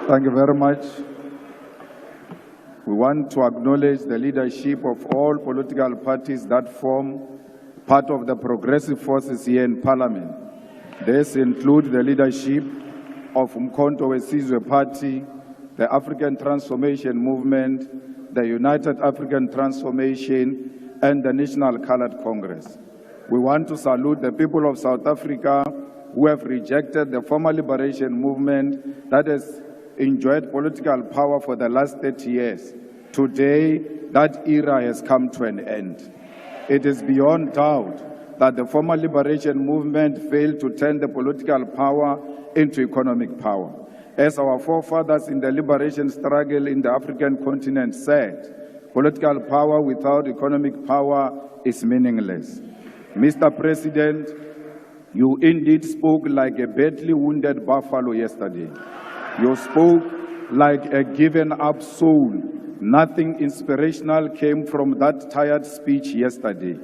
Thank you very much. We want to acknowledge the leadership of all political parties that form part of the progressive forces here in Parliament. This includes the leadership of Umkhonto weSizwe Party, the African Transformation Movement, the United African Transformation, and the National Colored Congress. We want to salute the people of South Africa who have rejected the former liberation movement that has enjoyed political power for the last 30 years. Today, that era has come to an end. It is beyond doubt that the former liberation movement failed to turn the political power into economic power. As our forefathers in the liberation struggle in the African continent said, political power without economic power is meaningless. Mr. President, you indeed spoke like a badly wounded buffalo yesterday. You spoke like a given-up soul. Nothing inspirational came from that tired speech yesterday.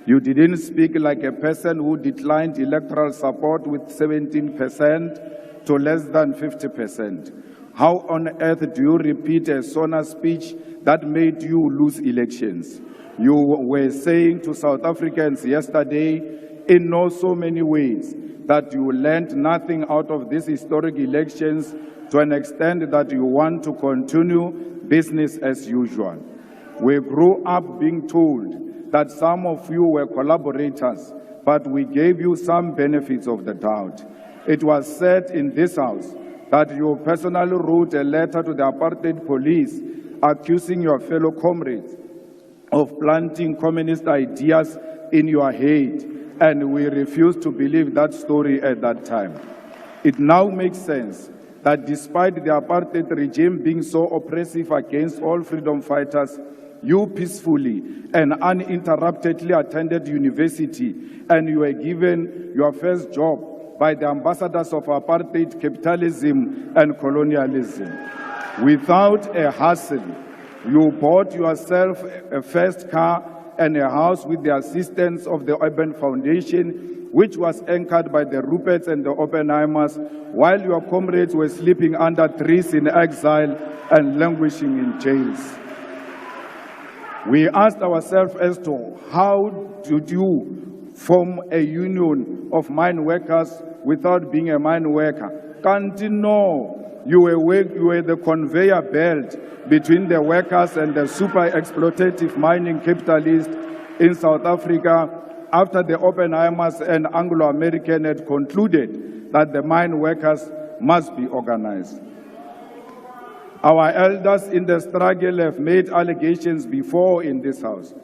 You didn't speak like a person who declined electoral support with 17% to less than 50%. How on earth do you repeat a SONA speech that made you lose elections? You were saying to South Africans yesterday, in so many ways, that you learned nothing out of these historic elections to an extent that you want to continue business as usual. We grew up being told that some of you were collaborators, but we gave you some benefits of the doubt. It was said in this house that you personally wrote a letter to the apartheid police accusing your fellow comrades of planting communist ideas in your head, and we refused to believe that story at that time. It now makes sense that despite the apartheid regime being so oppressive against all freedom fighters, you peacefully and uninterruptedly attended university and you were given your first job by the ambassadors of apartheid, capitalism, and colonialism. Without a hassle, you bought yourself a first car and a house with the assistance of the Urban Foundation, which was anchored by the Ruperts and the Oppenheimers, while your comrades were sleeping under trees in exile and languishing in jails. We asked ourselves as to how did you form a union of mine workers without being a mine worker? Can't you know? You were the conveyor belt between the workers and the super exploitative mining capitalists in South Africa after the Oppenheimers and Anglo-American had concluded that the mine workers must be organized. Our elders in the struggle have made allegations before in this house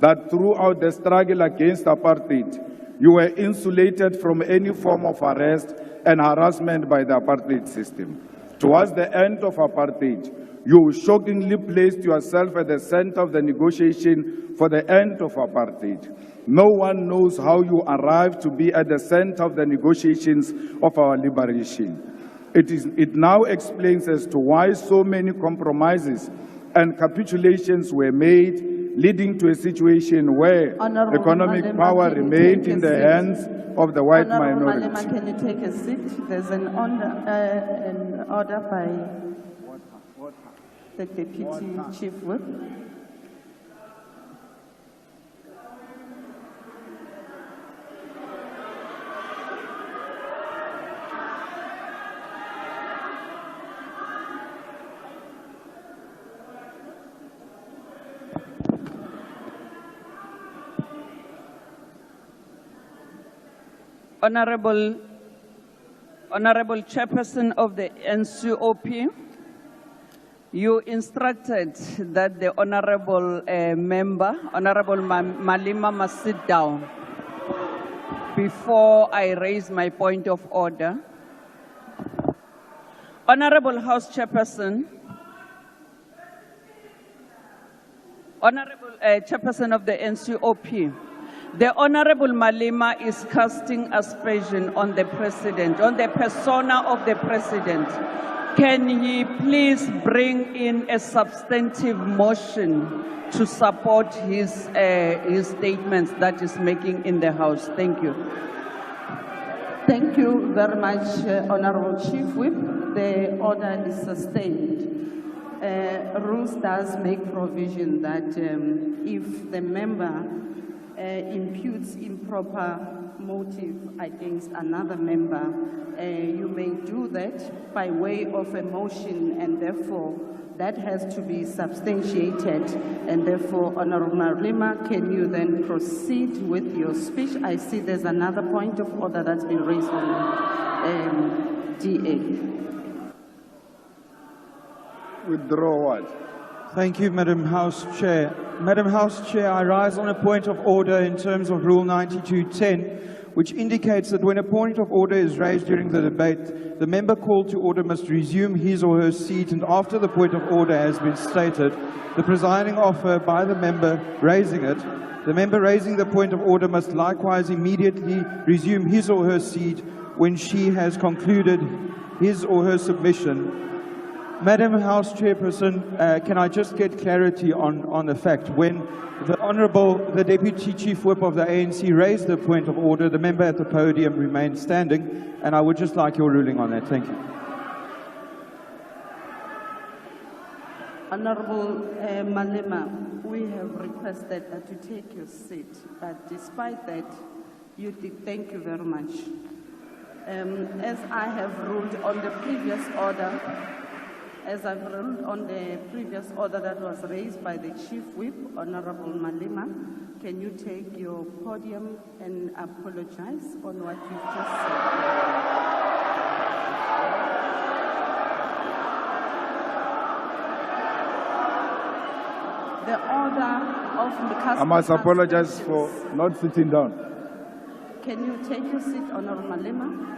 that throughout the struggle against apartheid, you were insulated from any form of arrest and harassment by the apartheid system. Towards the end of apartheid, you shockingly placed yourself at the center of the negotiation for the end of apartheid. No one knows how you arrived to be at the center of the negotiations of our liberation. It now explains as to why so many compromises and capitulations were made, leading to a situation where economic power remained in the hands of the white minority. Malema, can you take a seat? There's an order by the Deputy Chief Whip. Honorable Chairperson of the NCOP, you instructed that the Honorable member, Honorable Malema, must sit down. Before I raise my point of order, Honorable House Chairperson, Honorable Chairperson of the NCOP, the Honorable Malema is casting aspersion on the President, on the persona of the President. Can he please bring in a substantive motion to support his statements that he's making in the House? Thank you. Thank you very much, Honorable Chief Whip. The order is sustained. Rules does make provision that if the member imputes improper motive against another member, you may do that by way of a motion, and therefore that has to be substantiated. And therefore, Honorable Malema, can you then proceed with your speech? I see there's another point of order that's been raised on DA. Withdraw what? Thank you, Madam House Chair. Madam House Chair, I rise on a point of order in terms of Rule 92.10, which indicates that when a point of order is raised during the debate, the member called to order must resume his or her seat, and after the point of order has been stated, the presiding officer by the member raising it, the member raising the point of order must likewise immediately resume his or her seat when she has concluded his or her submission. Madam House Chairperson, can I just get clarity on the fact when the Deputy Chief Whip of the ANC raised the point of order, the member at the podium remained standing, and I would just like your ruling on that. Thank you. Honorable Malema, we have requested that you take your seat, but despite that, you did. Thank you very much. As I have ruled on the previous order, that was raised by the Chief Whip, Honorable Malema, can you take your podium and apologize on what you've just said? The order of the I must apologize for not sitting down. Can you take your seat, Honorable Malema?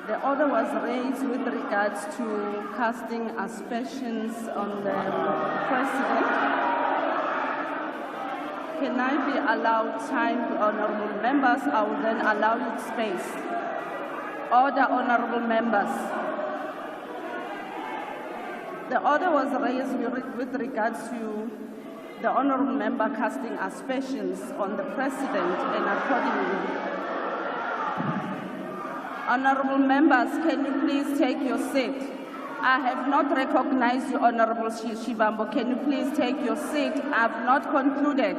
The order was raised with regards to casting aspersions on the President. Can I be allowed time to honorable members? I will then allow you space. Order, honorable members. The order was raised with regards to the honorable member casting aspersions on the President, and accordingly, honorable members, can you please take your seat? I have not recognized you, Honorable Shibambo. Can you please take your seat? I have not concluded.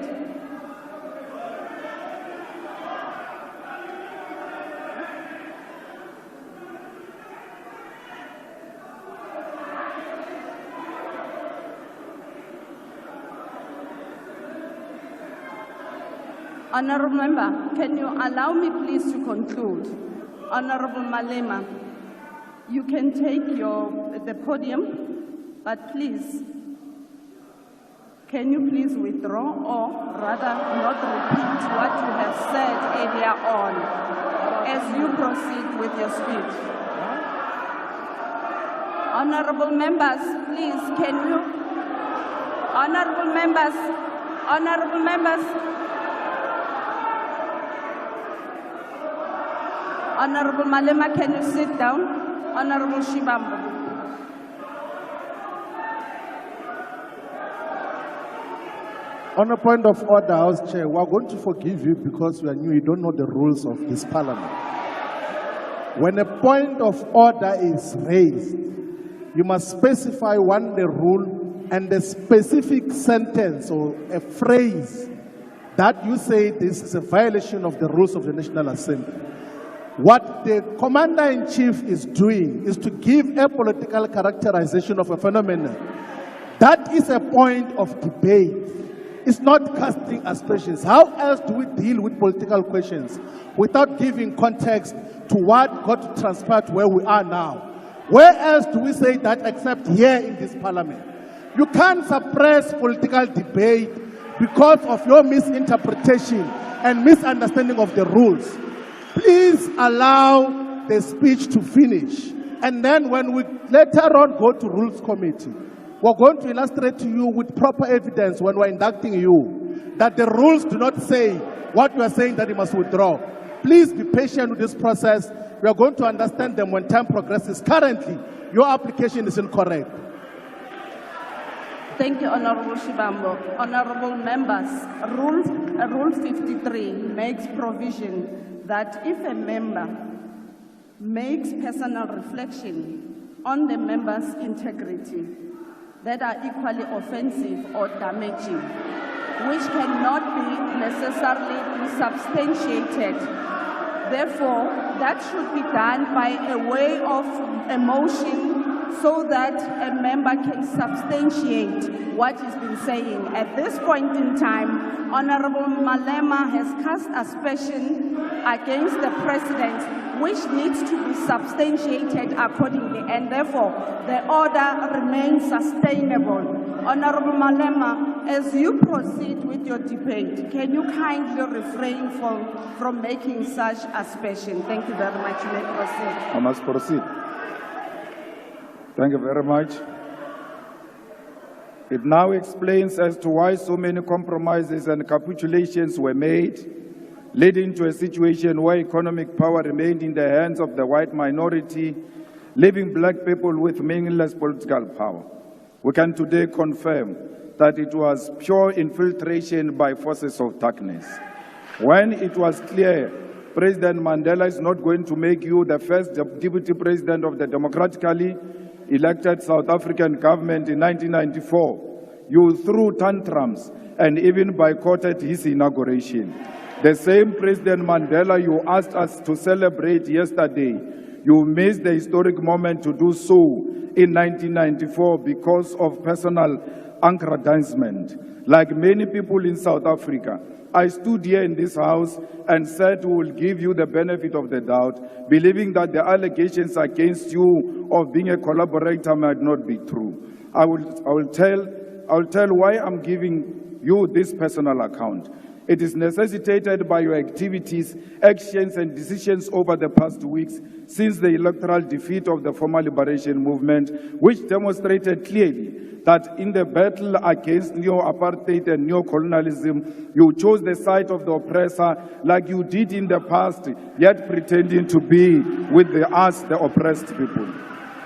Honorable member, can you allow me please to conclude? Honorable Malema, you can take the podium, but please, can you please withdraw, or rather not repeat what you have said earlier on as you proceed with your speech? Honorable members, please, can you? Honorable members, Honorable Malema, can you sit down? Honorable Shibambo. On a point of order, House Chair, we are going to forgive you because we are new. You don't know the rules of this parliament. When a point of order is raised, you must specify the rule and the specific sentence or a phrase that you say this is a violation of the rules of the National Assembly. What the Commander-in-Chief is doing is to give a political characterization of a phenomenon. That is a point of debate. It's not casting aspersions. How else do we deal with political questions without giving context to what got to transpire to where we are now? Where else do we say that except here in this parliament? You can't suppress political debate because of your misinterpretation and misunderstanding of the rules. Please allow the speech to finish. And then when we later on go to Rules Committee, we're going to illustrate to you with proper evidence when we're inducting you that the rules do not say what you are saying that you must withdraw. Please be patient with this process. We are going to understand them when time progresses. Currently, your application is incorrect. Thank you, Honorable Shibambo. Honorable members, Rule 53 makes provision that if a member makes personal reflection on the member's integrity that are equally offensive or damaging, which cannot be necessarily substantiated. Therefore, that should be done by a way of a motion so that a member can substantiate what he's been saying. At this point in time, Honorable Malema has cast aspersion against the President, which needs to be substantiated accordingly, and therefore the order remains sustainable. Honorable Malema, as you proceed with your debate, can you kindly refrain from making such aspersion? Thank you very much. You may proceed. I must proceed. Thank you very much. It now explains as to why so many compromises and capitulations were made, leading to a situation where economic power remained in the hands of the white minority, leaving black people with meaningless political power. We can today confirm that it was pure infiltration by forces of darkness. When it was clear President Mandela is not going to make you the first deputy president of the democratically elected South African government in 1994, you threw tantrums and even boycotted his inauguration. The same President Mandela you asked us to celebrate yesterday, you missed the historic moment to do so in 1994 because of personal aggrandizement. Like many people in South Africa, I stood here in this house and said we will give you the benefit of the doubt, believing that the allegations against you of being a collaborator might not be true. I will tell why I'm giving you this personal account. It is necessitated by your activities, actions, and decisions over the past weeks since the electoral defeat of the former liberation movement, which demonstrated clearly that in the battle against neo-apartheid and neo-colonialism, you chose the side of the oppressor like you did in the past, yet pretending to be with us, the oppressed people.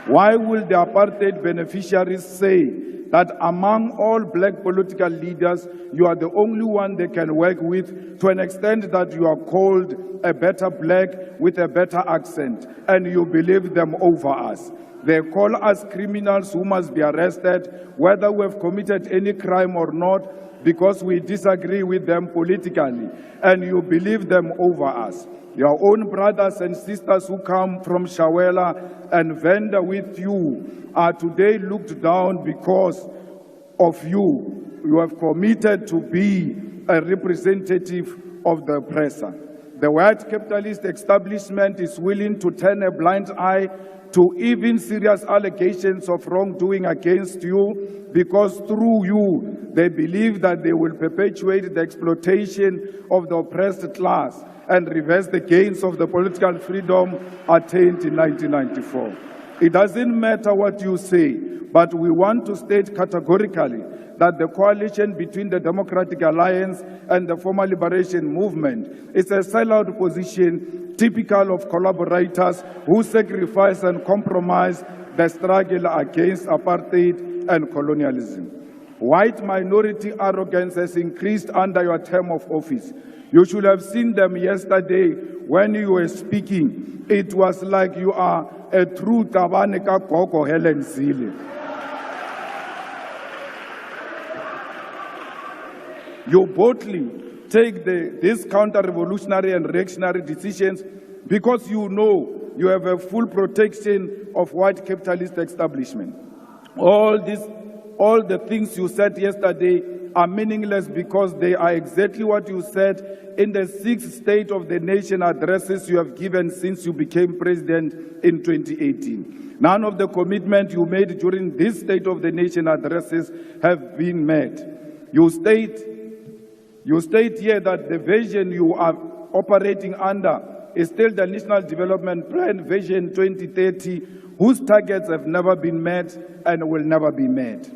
Why will the apartheid beneficiaries say that among all black political leaders, you are the only one they can work with to an extent that you are called a better black with a better accent, and you believe them over us? They call us criminals who must be arrested, whether we have committed any crime or not, because we disagree with them politically, and you believe them over us. Your own brothers and sisters who come from Shawela and Venda with you are today looked down because of you. You have committed to be a representative of the oppressor. The white capitalist establishment is willing to turn a blind eye to even serious allegations of wrongdoing against you, because through you, they believe that they will perpetuate the exploitation of the oppressed class and reverse the gains of the political freedom attained in 1994. It doesn't matter what you say, but we want to state categorically that the coalition between the Democratic Alliance and the former liberation movement is a sellout position typical of collaborators who sacrifice and compromise the struggle against apartheid and colonialism. White minority arrogance has increased under your term of office. You should have seen them yesterday when you were speaking. It was like you are a true Tabaneka Koko Helen Zille. You boldly take these counter-revolutionary and reactionary decisions because you know you have a full protection of white capitalist establishment. All the things you said yesterday are meaningless because they are exactly what you said in the 6 State of the Nation addresses you have given since you became president in 2018. None of the commitments you made during this State of the Nation addresses have been met. You state here that the vision you are operating under is still the National Development Plan Vision 2030, whose targets have never been met and will never be met.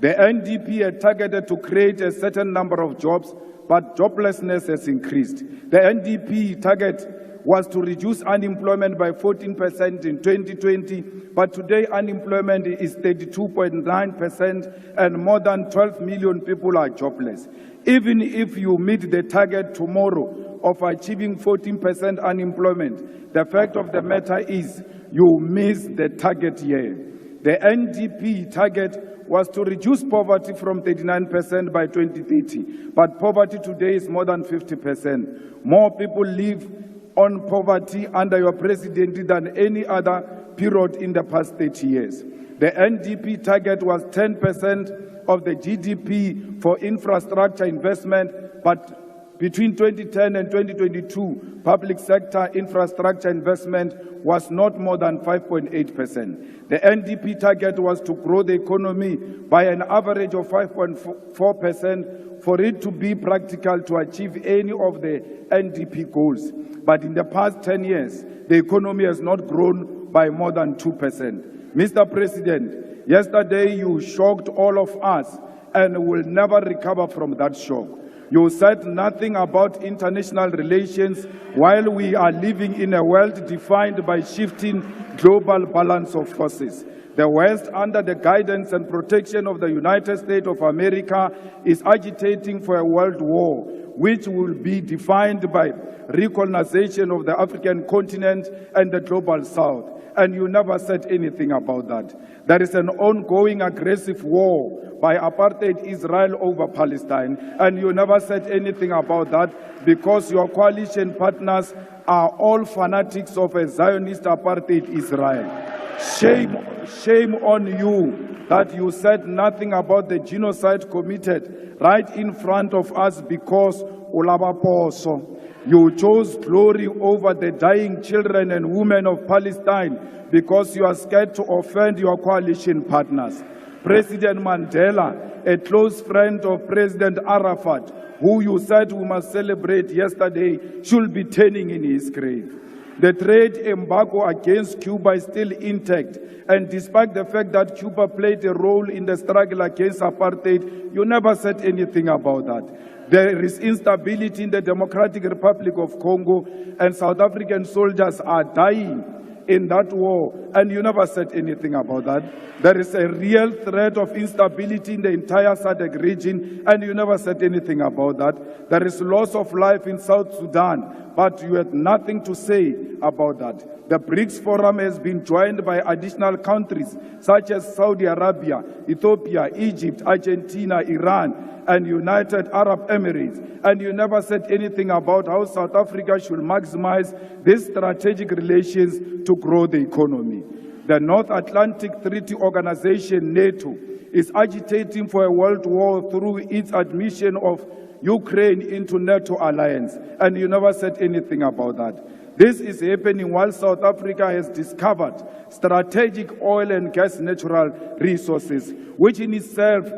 The NDP had targeted to create a certain number of jobs, but joblessness has increased. The NDP target was to reduce unemployment by 14% in 2020, but today unemployment is 32.9% and more than 12 million people are jobless. Even if you meet the target tomorrow of achieving 14% unemployment, the fact of the matter is you miss the target year. The NDP target was to reduce poverty from 39% by 2030, but poverty today is more than 50%. More people live on poverty under your presidency than any other period in the past 30 years. The NDP target was 10% of the GDP for infrastructure investment, but between 2010 and 2022, public sector infrastructure investment was not more than 5.8%. The NDP target was to grow the economy by an average of 5.4% for it to be practical to achieve any of the NDP goals. But in the past 10 years, the economy has not grown by more than 2%. Mr. President, yesterday you shocked all of us and will never recover from that shock. You said nothing about international relations while we are living in a world defined by shifting global balance of forces. The West, under the guidance and protection of the United States of America, is agitating for a world war, which will be defined by recolonization of the African continent and the global South. And you never said anything about that. There is an ongoing aggressive war by apartheid Israel over Palestine, and you never said anything about that because your coalition partners are all fanatics of a Zionist apartheid Israel. Shame on you that you said nothing about the genocide committed right in front of us because Ulabaposo. You chose glory over the dying children and women of Palestine because you are scared to offend your coalition partners. President Mandela, a close friend of President Arafat, who you said we must celebrate yesterday, should be turning in his grave. The trade embargo against Cuba is still intact, and despite the fact that Cuba played a role in the struggle against apartheid, you never said anything about that. There is instability in the Democratic Republic of Congo, and South African soldiers are dying in that war, and you never said anything about that. There is a real threat of instability in the entire SADC region, and you never said anything about that. There is loss of life in South Sudan, but you had nothing to say about that. The BRICS Forum has been joined by additional countries such as Saudi Arabia, Ethiopia, Egypt, Argentina, Iran, and United Arab Emirates, and you never said anything about how South Africa should maximize these strategic relations to grow the economy. The North Atlantic Treaty Organization, NATO, is agitating for a world war through its admission of Ukraine into NATO alliance, and you never said anything about that. This is happening while South Africa has discovered strategic oil and gas natural resources, which in itself,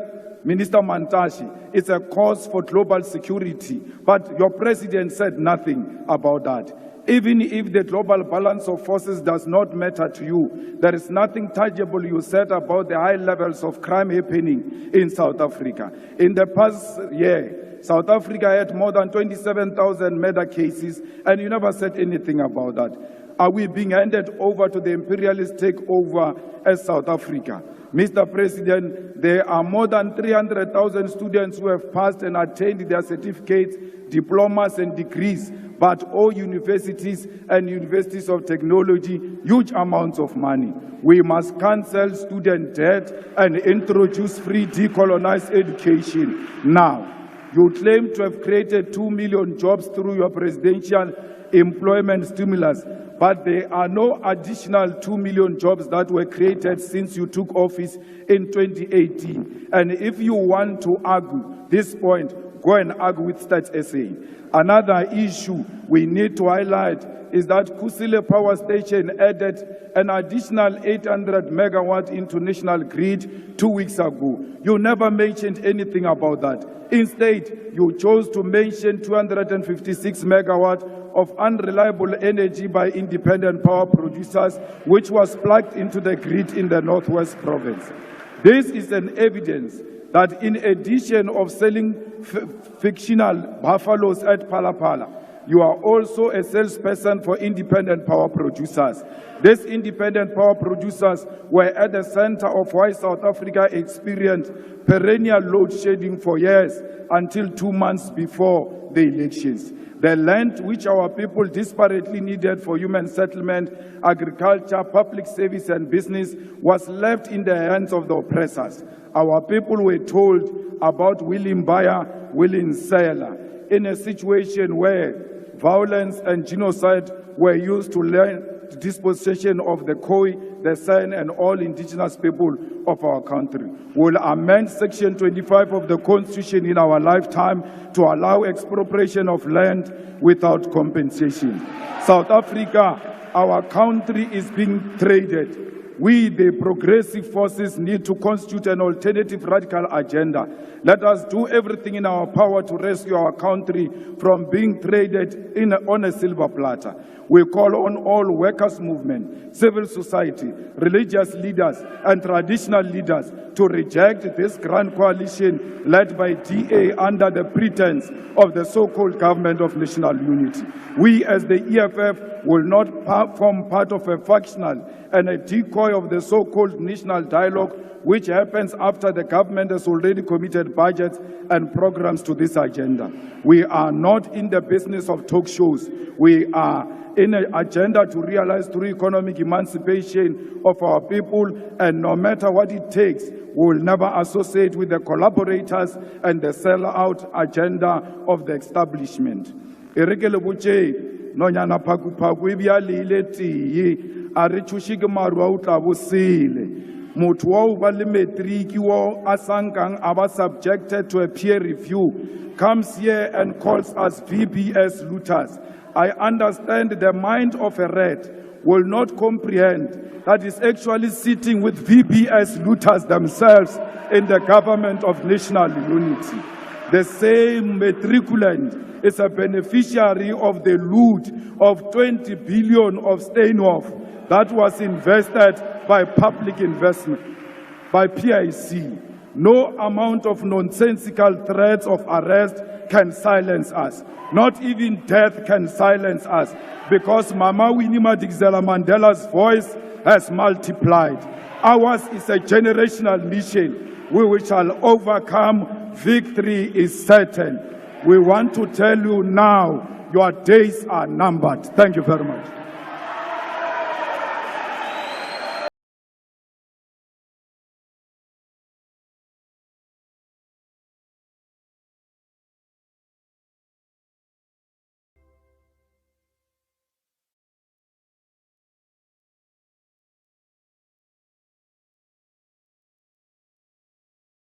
Minister Mantashe, is a cause for global security, but your president said nothing about that. Even if the global balance of forces does not matter to you, there is nothing tangible you said about the high levels of crime happening in South Africa. In the past year, South Africa had more than 27,000 murder cases, and you never said anything about that. Are we being handed over to the imperialist takeover as South Africa? Mr. President, there are more than 300,000 students who have passed and attained their certificates, diplomas, and degrees, but all universities and universities of technology, huge amounts of money. We must cancel student debt and introduce free decolonized education now. You claim to have created 2 million jobs through your presidential employment stimulus, but there are no additional 2 million jobs that were created since you took office in 2018. And if you want to argue this point, go and argue with Stats SA. Another issue we need to highlight is that Kusile Power Station added an additional 800 megawatt into national grid 2 weeks ago. You never mentioned anything about that. Instead, you chose to mention 256 megawatt of unreliable energy by independent power producers, which was plugged into the grid in the Northwest Province. This is an evidence that in addition of selling fictional buffaloes at Palapala, you are also a salesperson for independent power producers. These independent power producers were at the center of why South Africa experienced perennial load shedding for years until 2 months before the elections. The land which our people desperately needed for human settlement, agriculture, public service and business was left in the hands of the oppressors. Our people were told about willing buyer, willing seller, in a situation where violence and genocide were used to learn the dispossession of the Khoi, the San and all indigenous people of our country. We'll amend Section 25 of the Constitution in our lifetime to allow expropriation of land without compensation. South Africa, our country is being traded. We, the progressive forces, need to constitute an alternative radical agenda. Let us do everything in our power to rescue our country from being traded on a silver platter. We call on all workers' movement, civil society, religious leaders, and traditional leaders to reject this grand coalition led by DA under the pretense of the so-called government of national unity. We, as the EFF, will not form part of a factional and a decoy of the so-called national dialogue, which happens after the government has already committed budgets and programs to this agenda. We are not in the business of talk shows. We are in an agenda to realize through economic emancipation of our people, and no matter what it takes, we will never associate with the collaborators and the sell-out agenda of the establishment. Nonyana paku paku ibia lile tiye are chushike maru a utla bosile motho wa ba le matric wo asankang aba subjected to a peer review comes here and calls us VBS looters. I understand the mind of a rat will not comprehend that is actually sitting with VBS looters themselves in the government of national unity. The same matriculant is a beneficiary of the loot of 20 billion of Steinhoff that was invested by public investment, by PIC. No amount of nonsensical threats of arrest can silence us. Not even death can silence us, because Mama Winnie Madikizela Mandela's voice has multiplied. Ours is a generational mission. We shall overcome. Victory is certain. We want to tell you now, your days are numbered. Thank you very much.